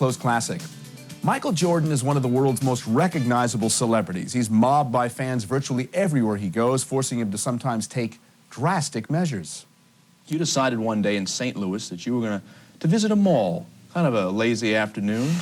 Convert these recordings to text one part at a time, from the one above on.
Close classic. Michael Jordan is one of the world's most recognizable celebrities. He's mobbed by fans virtually everywhere he goes, forcing him to sometimes take drastic measures. You decided one day in St. Louis that you were going to visit a mall, kind of a lazy afternoon.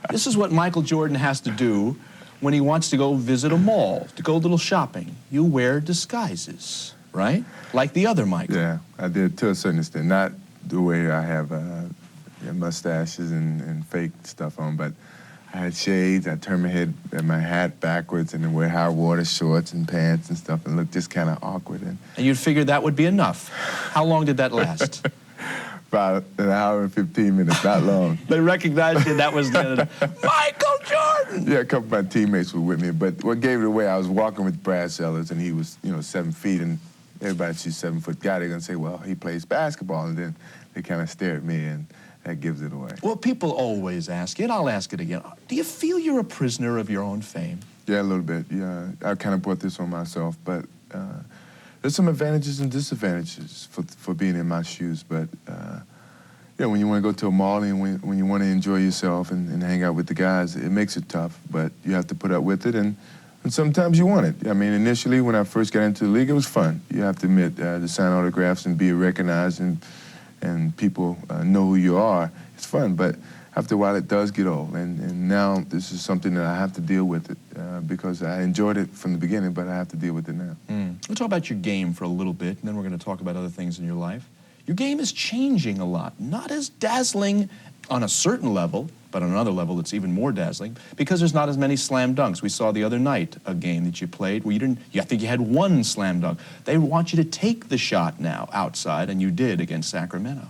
This is what Michael Jordan has to do when he wants to go visit a mall, to go a little shopping. You wear disguises, right? Like the other Michael. Yeah, I did to a certain extent. Not the way I have mustaches and fake stuff on, but I had shades. I turned my head and my hat backwards and then wear high water shorts and pants and stuff and look just kind of awkward. And you'd figured that would be enough. How long did that last? About an hour and 15 minutes, not long. They recognized you, that was the Michael Jordan! Yeah, a couple of my teammates were with me, but what gave it away, I was walking with Brad Sellers, and he was, 7 feet, and everybody sees 7-foot guy, they're gonna say, well, he plays basketball, and then they kind of stare at me, and that gives it away. Well, people always ask you, and I'll ask it again, do you feel you're a prisoner of your own fame? Yeah, a little bit, yeah. I kind of brought this on myself, but there's some advantages and disadvantages for being in my shoes, but when you want to go to a mall and when you want to enjoy yourself and hang out with the guys, it makes it tough, but you have to put up with it, and sometimes you want it. I mean, initially, when I first got into the league, it was fun. You have to admit, to sign autographs and be recognized and people know who you are, it's fun, but after a while, it does get old, and now this is something that I have to deal with it because I enjoyed it from the beginning, but I have to deal with it now. We'll talk about your game for a little bit, and then we're going to talk about other things in your life. Your game is changing a lot, not as dazzling on a certain level, but on another level it's even more dazzling because there's not as many slam dunks. We saw the other night a game that you played where I think you had one slam dunk. They want you to take the shot now outside, and you did against Sacramento.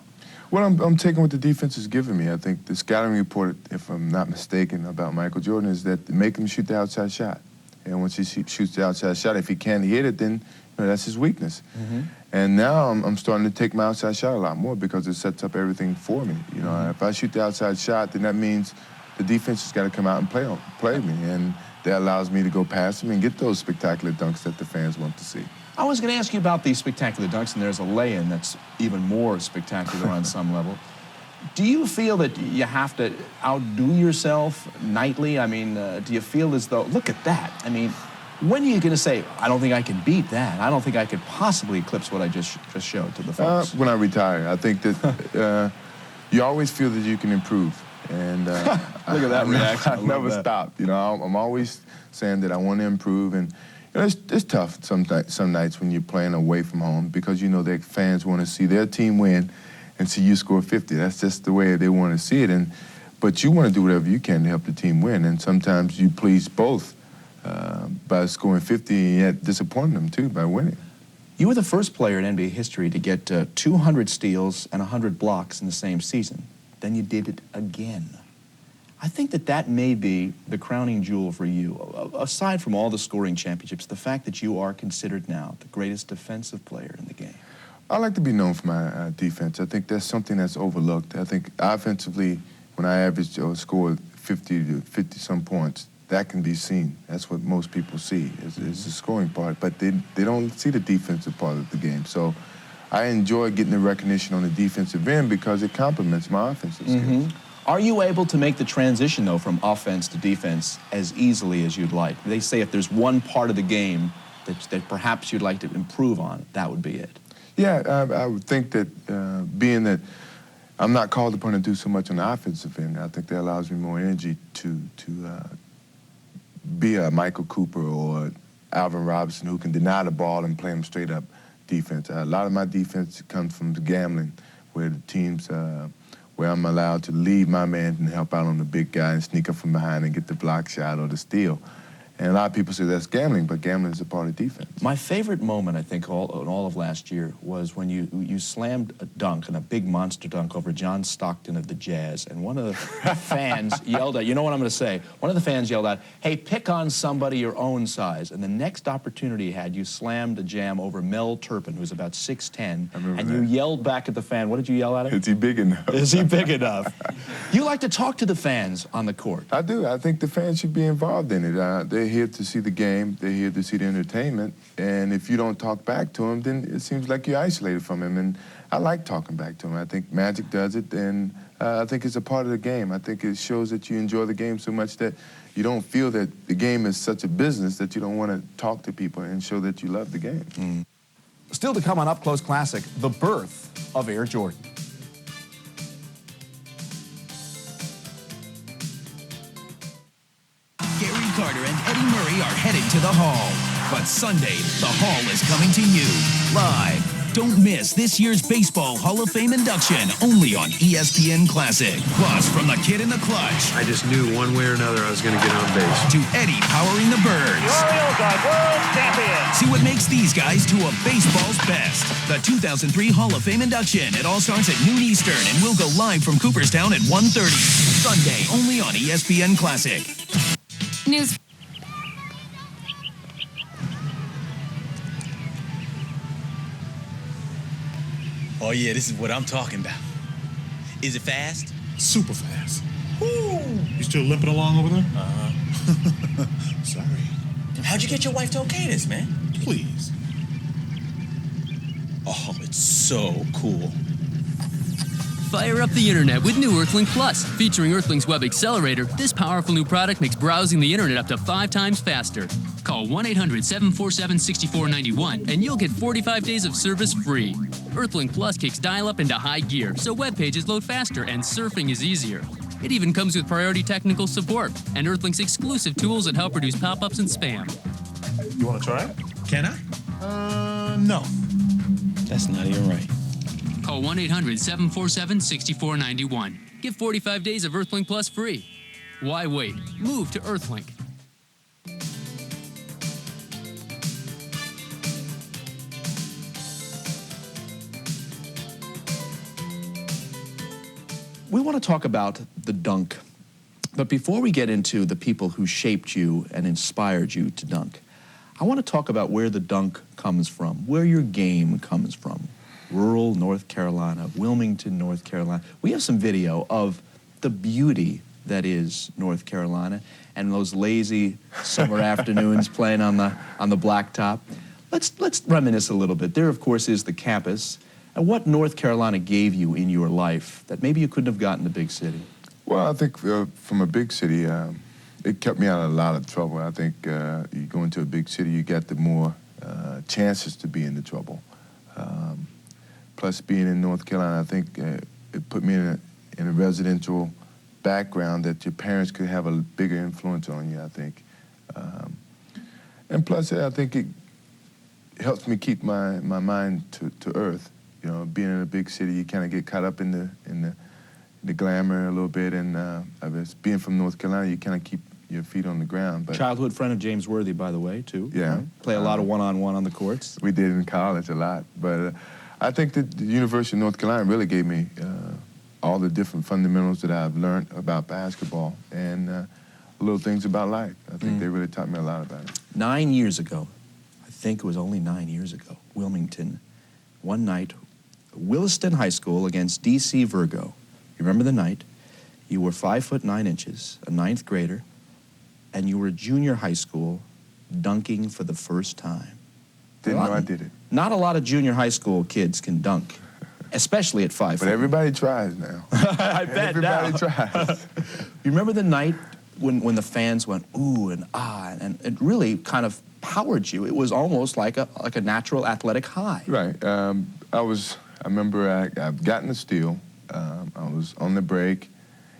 Well, I'm taking what the defense is giving me. I think the scouting report, if I'm not mistaken, about Michael Jordan is that make him shoot the outside shot. And once he shoots the outside shot, if he can't hit it, then that's his weakness. And now I'm starting to take my outside shot a lot more because it sets up everything for me. If I shoot the outside shot, then that means the defense has got to come out and play me, and that allows me to go past them and get those spectacular dunks that the fans want to see. I was going to ask you about these spectacular dunks, and there's a lay-in that's even more spectacular on some level. Do you feel that you have to outdo yourself nightly? I mean, do you feel as though, look at that? I mean, when are you going to say, I don't think I can beat that. I don't think I could possibly eclipse what I just showed to the folks? When I retire. I think that you always feel that you can improve. And look at that reaction. I never stop. I'm always saying that I want to improve. And it's tough some nights when you're playing away from home because that fans want to see their team win and see you score 50. That's just the way they want to see it. But you want to do whatever you can to help the team win. And sometimes you please both by scoring 50 and yet disappointing them, too, by winning. You were the first player in NBA history to get 200 steals and 100 blocks in the same season. Then you did it again. I think that may be the crowning jewel for you. Aside from all the scoring championships, the fact that you are considered now the greatest defensive player in the game. I like to be known for my defense. I think that's something that's overlooked. I think offensively, when I average or score 50 to 50-some points, that can be seen. That's what most people see is the scoring part, but they don't see the defensive part of the game. So I enjoy getting the recognition on the defensive end because it complements my offensive skills. Are you able to make the transition, though, from offense to defense as easily as you'd like? They say if there's one part of the game that perhaps you'd like to improve on, that would be it. Yeah, I would think that being that I'm not called upon to do so much on the offensive end, I think that allows me more energy to be a Michael Cooper or Alvin Robinson who can deny the ball and play them straight up defense. A lot of my defense comes from the gambling, where the teams, where I'm allowed to leave my man and help out on the big guy and sneak up from behind and get the block shot or the steal. And a lot of people say that's gambling, but gambling is a part of defense. My favorite moment, I think, in all of last year was when you slammed a dunk, and a big monster dunk over John Stockton of the Jazz, and one of the fans yelled out, you know what I'm going to say, one of the fans yelled out, hey, pick on somebody your own size. And the next opportunity you had, you slammed a jam over Mel Turpin, who's about 6'10", and you yelled back at the fan. What did you yell at him? Is he big enough? Is he big enough? You like to talk to the fans on the court. I do. I think the fans should be involved in it. They're here to see the game, they're here to see the entertainment, and if you don't talk back to them, then it seems like you're isolated from them, and I like talking back to them. I think Magic does it, and I think it's a part of the game. I think it shows that you enjoy the game so much that you don't feel that the game is such a business that you don't want to talk to people and show that you love the game. Still to come on Up Close Classic, the birth of Air Jordan. Gary Carter and Eddie Murray are headed to the Hall. But Sunday, the Hall is coming to you live. Don't miss this year's Baseball Hall of Fame induction, only on ESPN Classic. Plus, from the kid in the clutch I just knew one way or another I was going to get on base. to Eddie powering the Birds. Orioles are world champions. See what makes these guys two of baseball's best. The 2003 Hall of Fame induction. It all starts at noon Eastern and will go live from Cooperstown at 1:30. Sunday, only on ESPN Classic. News. Oh, yeah, this is what I'm talking about. Is it fast? Super fast. Woo! You still limping along over there? Sorry. How'd you get your wife to okay this, man? Please. Oh, it's so cool. Fire up the internet with new Earthlink Plus. Featuring Earthling's Web Accelerator, this powerful new product makes browsing the internet up to 5 times faster. Call 1-800-747-6491 and you'll get 45 days of service free. Earthlink Plus kicks dial-up into high gear, so web pages load faster and surfing is easier. It even comes with priority technical support and Earthlink's exclusive tools that help reduce pop-ups and spam. You want to try it? Can I? No. That's not even right. Call 1-800-747-6491. Get 45 days of Earthlink Plus free. Why wait? Move to Earthlink. We want to talk about the dunk. But before we get into the people who shaped you and inspired you to dunk, I want to talk about where the dunk comes from, where your game comes from. Rural North Carolina, Wilmington, North Carolina. We have some video of the beauty that is North Carolina and those lazy summer afternoons playing on the blacktop. Let's reminisce a little bit. There, of course, is the campus. And what North Carolina gave you in your life that maybe you couldn't have gotten in a big city? Well, I think from a big city, it kept me out of a lot of trouble. I think you go into a big city, you got the more chances to be into trouble. Plus, being in North Carolina, I think it put me in a residential background that your parents could have a bigger influence on you, I think. And plus, I think it helps me keep my mind to earth. You know, being in a big city, you kind of get caught up in the glamour a little bit, and being from North Carolina, you kind of keep your feet on the ground. But Childhood friend of James Worthy, by the way, too. Yeah. Right? Play a lot of one-on-one on the courts. we did in college a lot, but I think that the University of North Carolina really gave me all the different fundamentals that I've learned about basketball and little things about life. I think they really taught me a lot about it. 9 years ago, I think it was only 9 years ago, Wilmington, one night, Williston High School against D.C. Virgo. You remember the night? You were 5'9", a ninth grader, and you were a junior high school dunking for the first time. Didn't know I did it. Not a lot of junior high school kids can dunk, especially at 5 But everybody tries now. I bet Everybody now. tries. You remember the night when the fans went ooh and ah, and it really kind of powered you. It was almost like a natural athletic high. Right. I remember I've gotten a steal. I was on the break,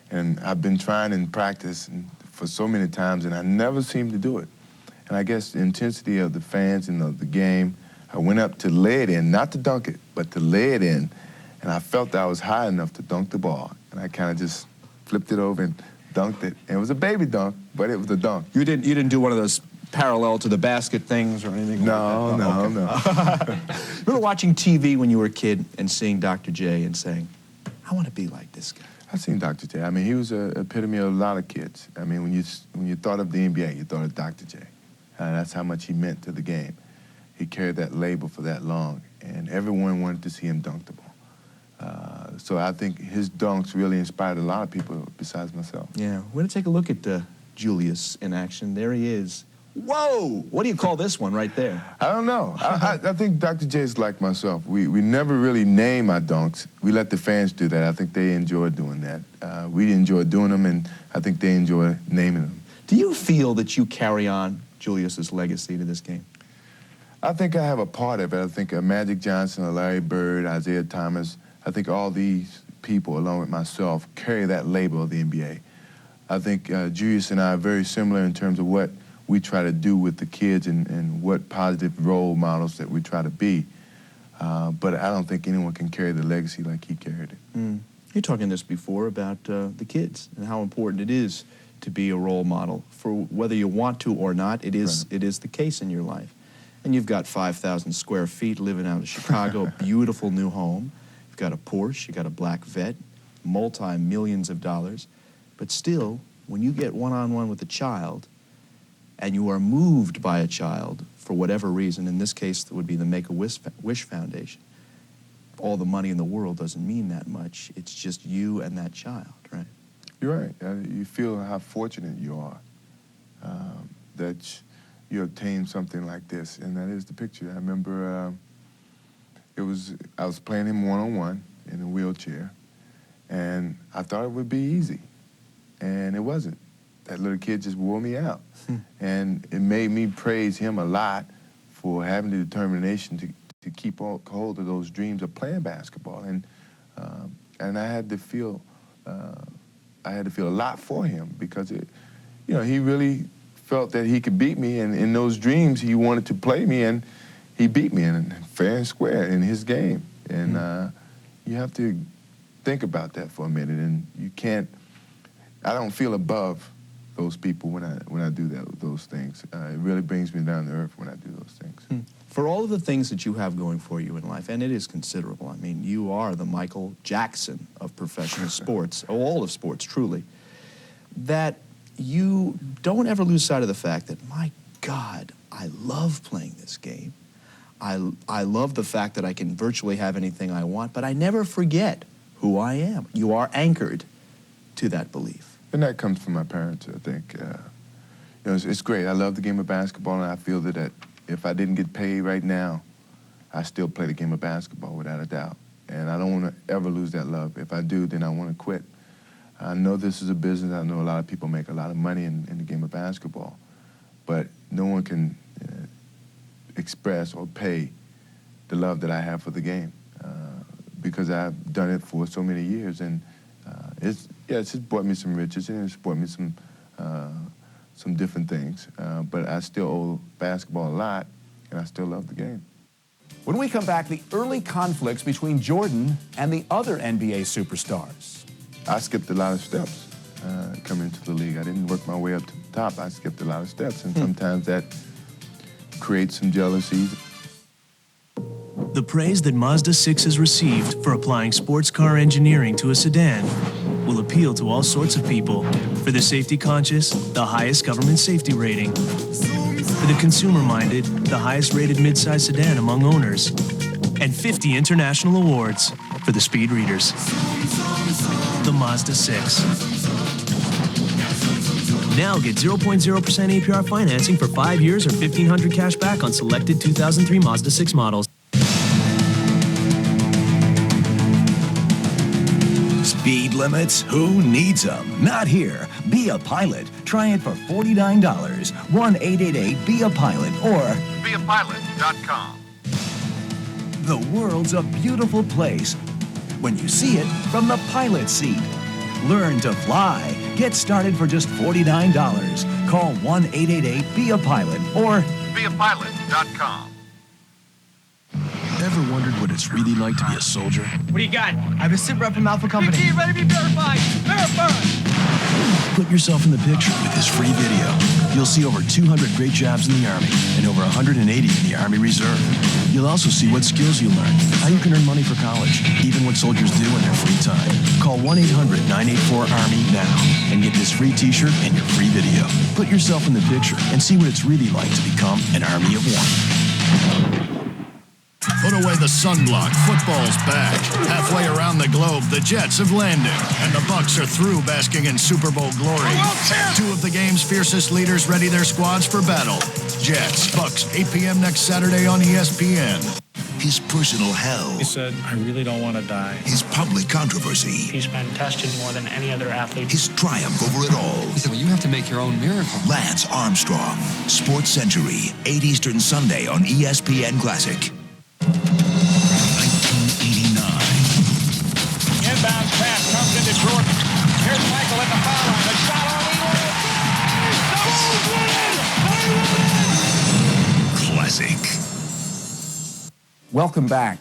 and I've been trying in practice for so many times, and I never seemed to do it. And I guess the intensity of the fans and of the game, I went up to lay it in, not to dunk it, but to lay it in, and I felt I was high enough to dunk the ball. And I kind of just flipped it over and dunked it. And it was a baby dunk, but it was a dunk. You didn't do one of those parallel to the basket things or anything No, like that? no. Remember watching TV when you were a kid and seeing Dr. J and saying, I want to be like this guy? I've seen Dr. J. I mean, he was an epitome of a lot of kids. I mean, when you thought of the NBA, you thought of Dr. J. That's how much he meant to the game. He carried that label for that long, and everyone wanted to see him dunk the ball. So I think his dunks really inspired a lot of people besides myself. Yeah, we're going to take a look at Julius in action. There he is, Whoa! What do you call this one right there? I don't know. I think Dr. J is like myself. We never really name our dunks. We let the fans do that. I think they enjoy doing that. We enjoy doing them, and I think they enjoy naming them. Do you feel that you carry on Julius's legacy to this game? I think I have a part of it. I think Magic Johnson, Larry Bird, Isaiah Thomas, I think all these people, along with myself, carry that label of the NBA. I think Julius and I are very similar in terms of what we try to do with the kids and what positive role models that we try to be. But I don't think anyone can carry the legacy like he carried it. You were talking this before about the kids and how important it is to be a role model. For whether you want to or not, it is the case in your life. And you've got 5,000 square feet living out of Chicago, a beautiful new home. You've got a Porsche, you've got a black Vet, multi-millions of dollars. But still, when you get one-on-one with a child, and you are moved by a child for whatever reason, in this case it would be the Make-A-Wish Foundation, all the money in the world doesn't mean that much. It's just you and that child, right? You're right. You feel how fortunate you are that you obtained something like this, and that is the picture. I remember I was playing him one-on-one in a wheelchair, and I thought it would be easy, and it wasn't. That little kid just wore me out. And it made me praise him a lot for having the determination to keep hold of those dreams of playing basketball. And I had to feel a lot for him because he really felt that he could beat me, and in those dreams he wanted to play me, and he beat me in fair and square in his game. And you have to think about that for a minute, and I don't feel above those people when I do those things. It really brings me down to earth when I do those things. For all of the things that you have going for you in life, and it is considerable, I mean, you are the Michael Jackson of professional sports, all of sports, truly, that you don't ever lose sight of the fact that, my God, I love playing this game. I love the fact that I can virtually have anything I want, but I never forget who I am. You are anchored to that belief. And that comes from my parents, I think. It's great. I love the game of basketball, and I feel that if I didn't get paid right now, I still play the game of basketball without a doubt. And I don't want to ever lose that love. If I do, then I want to quit. I know this is a business. I know a lot of people make a lot of money in the game of basketball, but no one can express or pay the love that I have for the game because I've done it for so many years. And it's just brought me some riches, and it's brought me some different things. But I still owe basketball a lot, and I still love the game. When we come back, the early conflicts between Jordan and the other NBA superstars. I skipped a lot of steps coming into the league. I didn't work my way up to the top. I skipped a lot of steps, and sometimes that creates some jealousy. The praise that Mazda 6 has received for applying sports car engineering to a sedan will appeal to all sorts of people. For the safety conscious, the highest government safety rating. For the consumer-minded, the highest-rated midsize sedan among owners. And 50 international awards for the speed readers. The Mazda 6. Now get 0.0% APR financing for 5 years or $1,500 cash back on selected 2003 Mazda 6 models. Speed limits? Who needs them? Not here. Be a Pilot. Try it for $49. 1-888-BE-A-PILOT or beapilot.com. The world's a beautiful place when you see it from the pilot seat. Learn to fly. Get started for just $49. Call 1-888-BE-A-PILOT or beapilot.com. Ever wondered what it's really like to be a soldier? What do you got? I have a sit rep from Alpha Company. BT, ready to be verified. Verified. Put yourself in the picture with this free video. You'll see over 200 great jobs in the Army and over 180 in the Army Reserve. You'll also see what skills you learn, how you can earn money for college, even what soldiers do in their free time. Call 1-800-984-ARMY now and get this free t-shirt and your free video. Put yourself in the picture and see what it's really like to become an Army of One. Put away the sunblock. Football's back. Halfway around the globe, the Jets have landed, and the Bucks are through basking in Super Bowl glory. Two of the game's fiercest leaders ready their squads for battle. Jets, Bucks, 8 p.m. next Saturday on ESPN. His personal hell. He said, I really don't want to die. His public controversy. He's been tested more than any other athlete. His triumph over it all. He said, well, you have to make your own miracle. Lance Armstrong. Sports Century, 8 Eastern Sunday on ESPN Classic. 1989. Inbounds pass comes into Jordan. Here's Michael at the foul line. A shot on the Classic. Welcome back.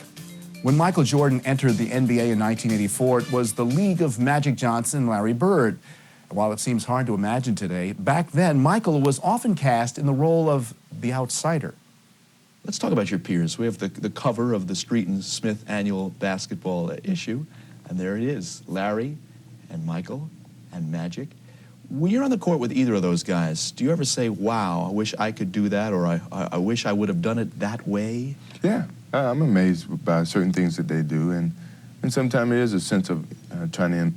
When Michael Jordan entered the NBA in 1984, it was the league of Magic Johnson and Larry Bird. And while it seems hard to imagine today, back then Michael was often cast in the role of the outsider. Let's talk about your peers. We have the cover of the Street and Smith annual basketball issue, and there it is, Larry and Michael and Magic. When you're on the court with either of those guys, do you ever say, wow, I wish I could do that, or I wish I would have done it that way? Yeah, I'm amazed by certain things that they do, and sometimes it is a sense of trying to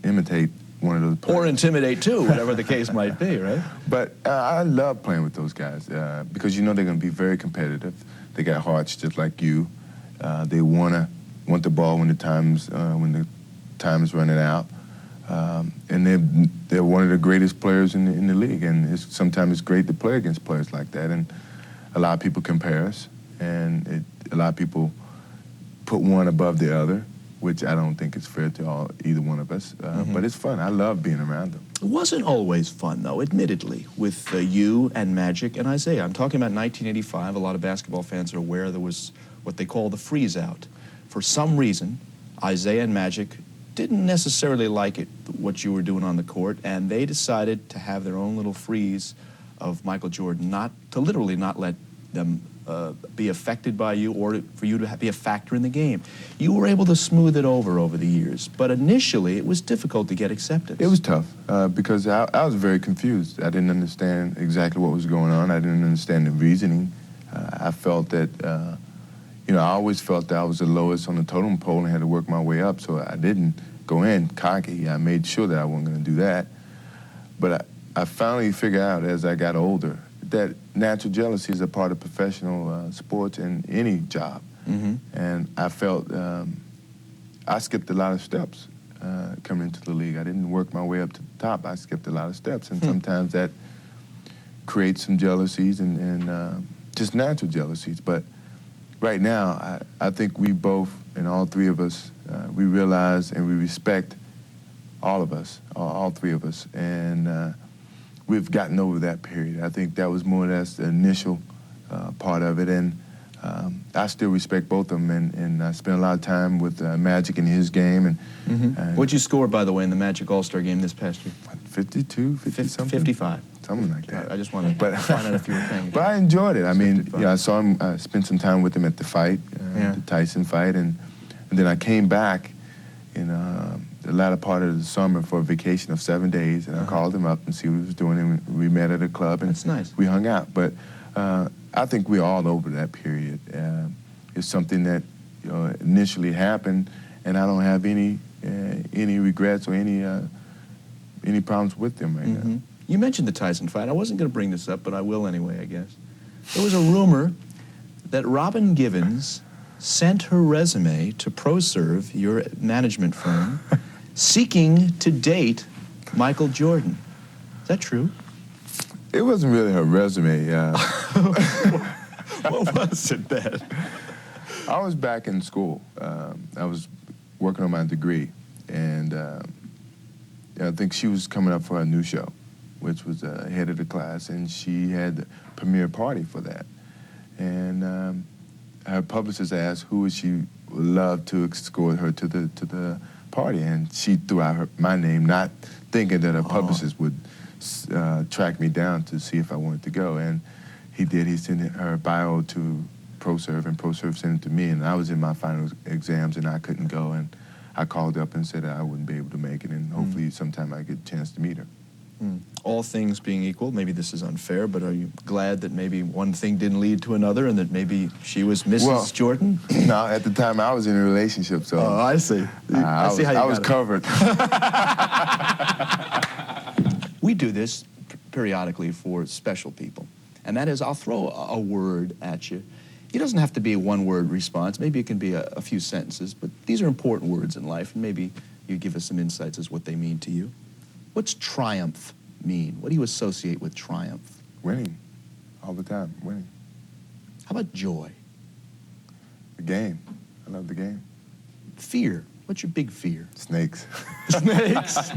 imitate one of those players. Or intimidate, too, whatever the case might be, right? But I love playing with those guys because you know they're going to be very competitive. They got hearts just like you. They want the ball when the time's running out. And they're one of the greatest players in the league. And sometimes it's great to play against players like that. And a lot of people compare us, and a lot of people put one above the other, which I don't think is fair to either one of us. But it's fun. I love being around them. It wasn't always fun, though, admittedly, with you and Magic and Isaiah. I'm talking about 1985. A lot of basketball fans are aware there was what they call the freeze-out. For some reason, Isaiah and Magic didn't necessarily like what you were doing on the court, and they decided to have their own little freeze of Michael Jordan, to literally not let them be affected by you, or for you to be a factor in the game. You were able to smooth it over the years, but initially it was difficult to get acceptance. It was tough because I was very confused. I didn't understand exactly what was going on. I didn't understand the reasoning. I felt that, I always felt that I was the lowest on the totem pole and had to work my way up, so I didn't go in cocky. I made sure that I wasn't going to do that. But I finally figured out as I got older that natural jealousy is a part of professional sports and any job. Mm-hmm. And I felt I skipped a lot of steps coming into the league. I didn't work my way up to the top. I skipped a lot of steps, and sometimes that creates some jealousies and just natural jealousies. But right now, I think we both, and all three of us, we realize and we respect all of us, all three of us, and we've gotten over that period. I think that was more or less the initial part of it, and I still respect both of them, and I spent a lot of time with Magic in his game. And what'd you score, by the way, in the Magic All-Star game this past year? 52, 50-something? 55. Something like that. I just wanted to find out if you were paying attention. But I enjoyed it. I mean, I saw him, I spent some time with him at the fight, the Tyson fight, and then I came back in the latter part of the summer for a vacation of 7 days, and I called him up and see what he was doing, and we met at a club, and that's nice. We hung out. But I think we're all over that period. It's something that initially happened, and I don't have any regrets or any problems with them right now. You mentioned the Tyson fight. I wasn't going to bring this up, but I will anyway, I guess. There was a rumor that Robin Givens sent her resume to ProServe, your management firm, seeking to date Michael Jordan. Is that true? It wasn't really her resume. What was it then? I was back in school. I was working on my degree, and I think she was coming up for a new show, which was head of the class, and she had the premiere party for that. And her publicist asked who would she love to escort her to the party, and she threw out my name, not thinking that her publicist would track me down to see if I wanted to go. And he did. He sent her bio to ProServe, and ProServe sent it to me, and I was in my final exams, and I couldn't go, and I called up and said that I wouldn't be able to make it, and hopefully sometime I get a chance to meet her. All things being equal, maybe this is unfair, but are you glad that maybe one thing didn't lead to another and that maybe she was Mrs. Jordan? No, at the time I was in a relationship, so. Oh, I see. I see how you I got was it. covered. We do this periodically for special people, and that is I'll throw a word at you. It doesn't have to be a one-word response. Maybe it can be a few sentences, but these are important words in life, and maybe you give us some insights as what they mean to you. What's triumph mean? What do you associate with triumph? Winning, all the time, winning. How about joy? The game, I love the game. Fear, what's your big fear? Snakes. Snakes?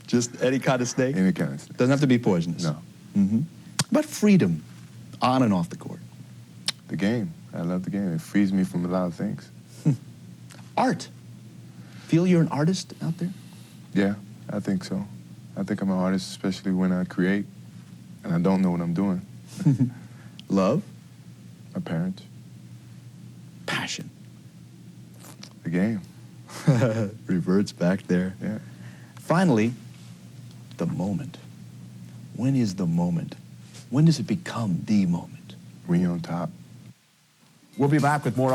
Just any kind of snake? Any kind of snake. Doesn't have to be poisonous? No. But freedom, on and off the court. The game, I love the game. It frees me from a lot of things. Art, feel you're an artist out there? Yeah, I think so. I think I'm an artist, especially when I create and I don't know what I'm doing. Love? My parents. Passion. The game. Reverts back there. Yeah. Finally, the moment. When is the moment? When does it become the moment? When you're on top. We'll be back with more